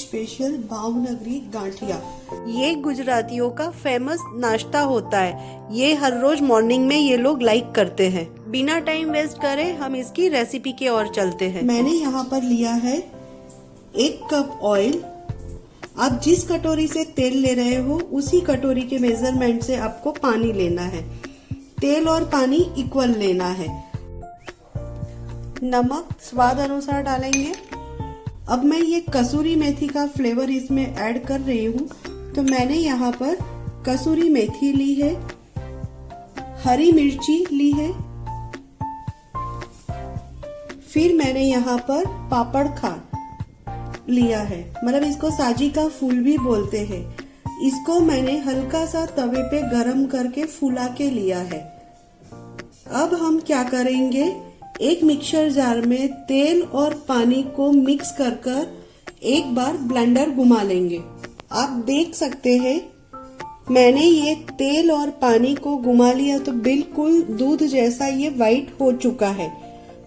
Special Bhavnagari ganthiya. ये गुजरातियों का famous नाश्ता होता है। ये हर रोज मॉर्निंग में ये लोग लाइक करते हैं। बिना टाइम वेस्ट करे हम इसकी रेसिपी के ओर चलते हैं। मैंने यहाँ पर लिया है 1 कप ऑयल। आप जिस कटोरी से तेल ले रहे हो उसी कटोरी के मेजरमेंट से आपको पानी लेना है। तेल और पानी इक्वल लेना है। नमक स्वाद अनुसार डालेंगे। अब मैं ये कसूरी मेथी का फ्लेवर इसमें ऐड कर रही हूँ, तो मैंने यहाँ पर कसूरी मेथी ली है, हरी मिर्ची ली है, फिर मैंने यहाँ पर पापड़ खार लिया है, मतलब इसको साजी का फूल भी बोलते हैं। इसको मैंने हल्का सा तवे पे गरम करके फुला के लिया है। अब हम क्या करेंगे, एक मिक्सर जार में तेल और पानी को मिक्स कर एक बार ब्लेंडर घुमा लेंगे। आप देख सकते हैं मैंने ये तेल और पानी को घुमा लिया तो बिल्कुल दूध जैसा ये वाइट हो चुका है।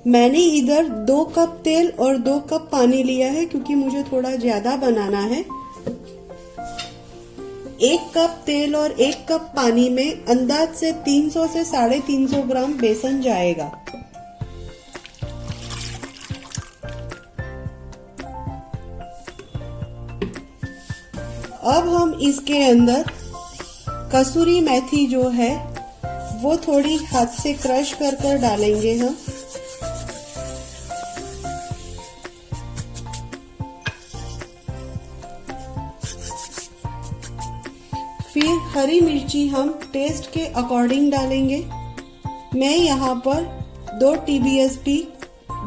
मैंने इधर 2 कप तेल और 2 कप पानी लिया है क्योंकि मुझे थोड़ा ज्यादा बनाना है। 1 कप तेल और 1 कप पानी में अंदाज से 300 से 350 ग्राम बेसन जाएगा। अब हम इसके अंदर कसूरी मेथी जो है वो थोड़ी हाथ से क्रश कर डालेंगे हम। फिर हरी मिर्ची हम टेस्ट के अकॉर्डिंग डालेंगे। मैं यहाँ पर 2 TBSP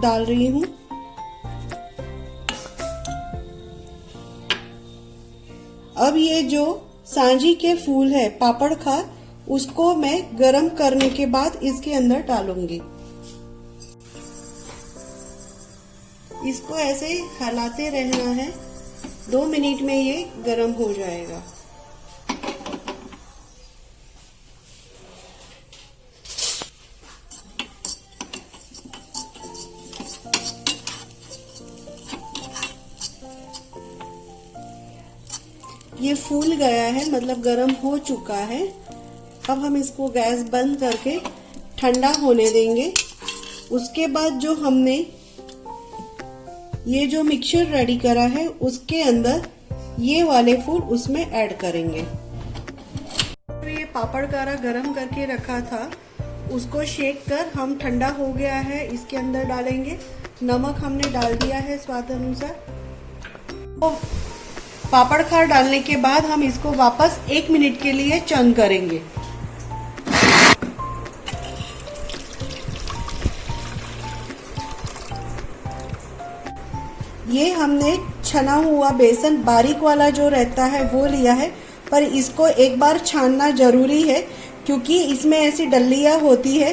डाल रही हूँ। अब ये जो सांजी के फूल है पापड़ खार, उसको मैं गरम करने के बाद इसके अंदर डालूंगी। इसको ऐसे हिलाते रहना है। 2 मिनट में ये गरम हो जाएगा। ये फूल गया है, मतलब गरम हो चुका है। अब हम इसको गैस बंद करके ठंडा होने देंगे। उसके बाद जो हमने ये जो मिक्सचर रेडी करा है उसके अंदर ये वाले फूल उसमें ऐड करेंगे। ये पापड़ कारा गरम करके रखा था उसको शेक कर हम ठंडा हो गया है, इसके अंदर डालेंगे। नमक हमने डाल दिया है स्वाद अनुसार। पापड़ खार डालने के बाद हम इसको वापस 1 मिनट के लिए चन करेंगे। ये हमने छना हुआ बेसन बारीक वाला जो रहता है वो लिया है, पर इसको एक बार छानना जरूरी है क्योंकि इसमें ऐसी डल्लियां होती है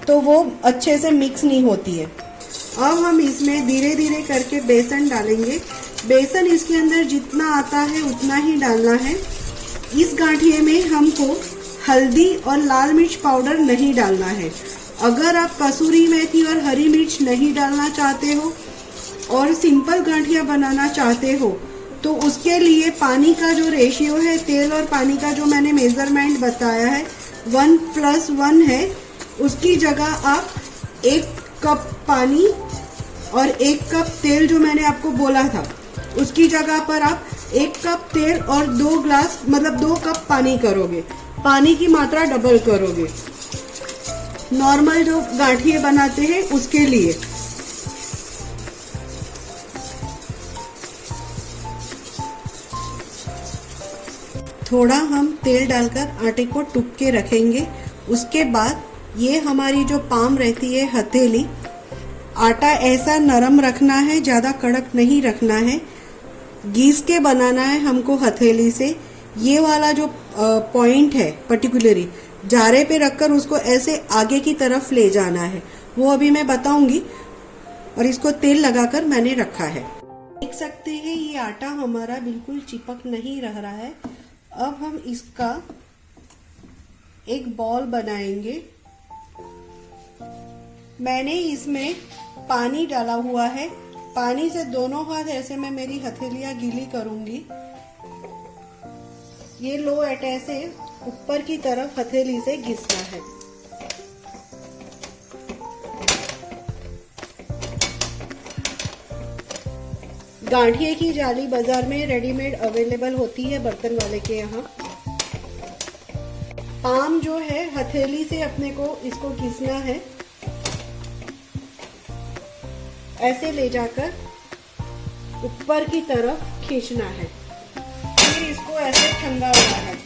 तो वो अच्छे से मिक्स नहीं होती है। अब हम इसमें धीरे धीरे करके बेसन डालेंगे। बेसन इसके अंदर जितना आता है उतना ही डालना है। इस गांठिए में हमको हल्दी और लाल मिर्च पाउडर नहीं डालना है। अगर आप कसूरी मेथी और हरी मिर्च नहीं डालना चाहते हो और सिंपल गांठिया बनाना चाहते हो तो उसके लिए पानी का जो रेशियो है, तेल और पानी का जो मैंने मेजरमेंट बताया है 1+1 है, उसकी जगह आप 1 कप पानी और 1 कप तेल जो मैंने आपको बोला था उसकी जगह पर आप 1 कप तेल और 2 ग्लास मतलब 2 कप पानी करोगे। पानी की मात्रा डबल करोगे नॉर्मल जो गांठिए बनाते हैं उसके लिए। थोड़ा हम तेल डालकर आटे को टुक के रखेंगे। उसके बाद ये हमारी जो पाम रहती है हथेली, आटा ऐसा नरम रखना है, ज्यादा कड़क नहीं रखना है, घिस के बनाना है हमको हथेली से। ये वाला जो पॉइंट है पर्टिकुलरली जारे पे रखकर उसको ऐसे आगे की तरफ ले जाना है, वो अभी मैं बताऊंगी। और इसको तेल लगाकर मैंने रखा है। देख सकते हैं ये आटा हमारा बिल्कुल चिपक नहीं रह रहा है। अब हम इसका एक बॉल बनाएंगे। मैंने इसमें पानी डाला हुआ है पानी से दोनों हाथ ऐसे मैं मेरी हथेलियां गीली करूंगी। ये लो एट ऐसे ऊपर की तरफ हथेली से घिसना है। गांठिए की जाली बाजार में रेडीमेड अवेलेबल होती है बर्तन वाले के यहाँ। पाम जो है हथेली से अपने को इसको घिसना है, ऐसे ले जाकर ऊपर की तरफ खींचना है, फिर इसको ऐसे ठंडा होना है।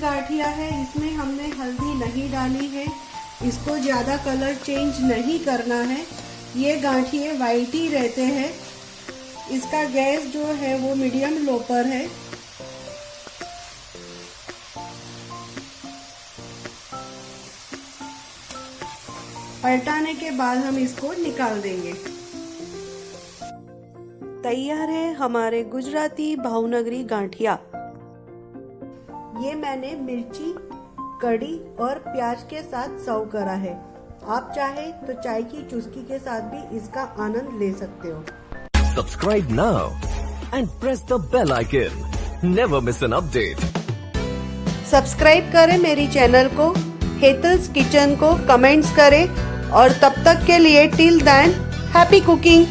गाठिया है, इसमें हमने हल्दी नहीं डाली है, इसको ज्यादा कलर चेंज नहीं करना है। ये गांठिए वाइट ही रहते हैं। इसका गैस जो है वो मीडियम लो पर है। पलटाने के बाद हम इसको निकाल देंगे। तैयार है हमारे गुजराती भावनगरी गांठिया। ये मैंने मिर्ची, कड़ी और प्याज के साथ सर्व करा है। आप चाहे तो चाय की चुस्की के साथ भी इसका आनंद ले सकते हो। Subscribe now and press the bell icon. Never miss an update. Subscribe करें मेरी चैनल को, हेतल्स किचन को, कमेंट्स करें और तब तक के लिए टिल देन हैप्पी कुकिंग।